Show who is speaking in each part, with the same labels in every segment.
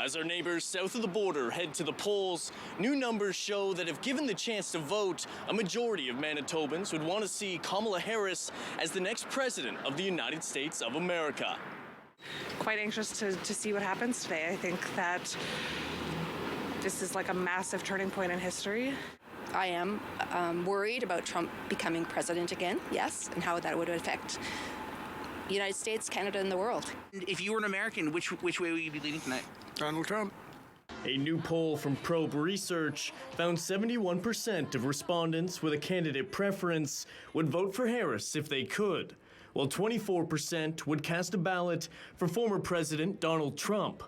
Speaker 1: As our neighbors south of the border head to the polls, new numbers show that if given the chance to vote, a majority of Manitobans would want to see Kamala Harris as the next president of the United States of America.
Speaker 2: Quite anxious to see what happens today. I think that this is like a massive turning point in history.
Speaker 3: I am worried about Trump becoming president again, yes, and how that would affect the United States, Canada, and the world.
Speaker 4: If you were an American, which way would you be leaning tonight?
Speaker 5: Donald Trump.
Speaker 1: A new poll from Probe Research found 71% of respondents with a candidate preference would vote for Harris if they could, while 24% would cast a ballot for former President Donald Trump.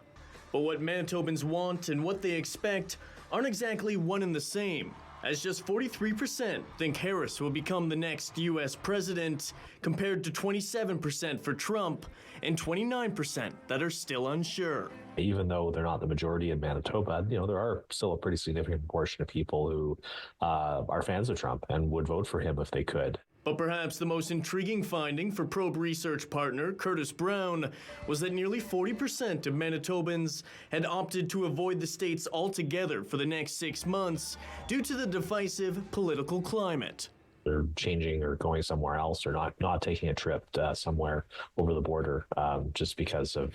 Speaker 1: But what Manitobans want and what they expect aren't exactly one and the same, as just 43% think Harris will become the next U.S. president, compared to 27% for Trump and 29% that are still unsure.
Speaker 6: Even though they're not the majority in Manitoba, there are still a pretty significant proportion of people who are fans of Trump and would vote for him if they could.
Speaker 1: But perhaps the most intriguing finding for Probe Research partner Curtis Brown was that nearly 40% of Manitobans had opted to avoid the states altogether for the next 6 months due to the divisive political climate.
Speaker 6: They're changing or going somewhere else or not taking a trip somewhere over the border just because of,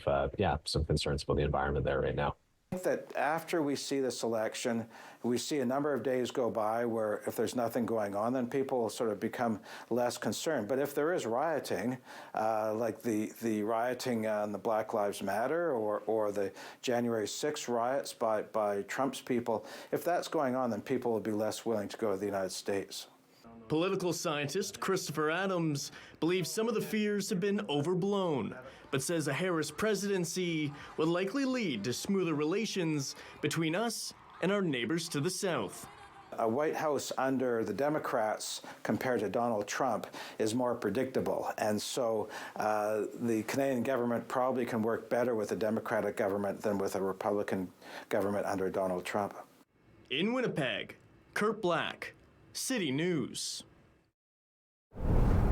Speaker 6: some concerns about the environment there right now.
Speaker 7: I think that after we see this election, we see a number of days go by where if there's nothing going on, then people will sort of become less concerned. But if there is rioting, like the rioting on the Black Lives Matter or the January 6th riots by Trump's people, if that's going on, then people will be less willing to go to the United States.
Speaker 1: Political scientist Christopher Adams believes some of the fears have been overblown, but says a Harris presidency would likely lead to smoother relations between us and our neighbors to the south.
Speaker 7: A White House under the Democrats compared to Donald Trump is more predictable. And so the Canadian government probably can work better with a Democratic government than with a Republican government under Donald Trump.
Speaker 1: In Winnipeg, Kurt Black, City News.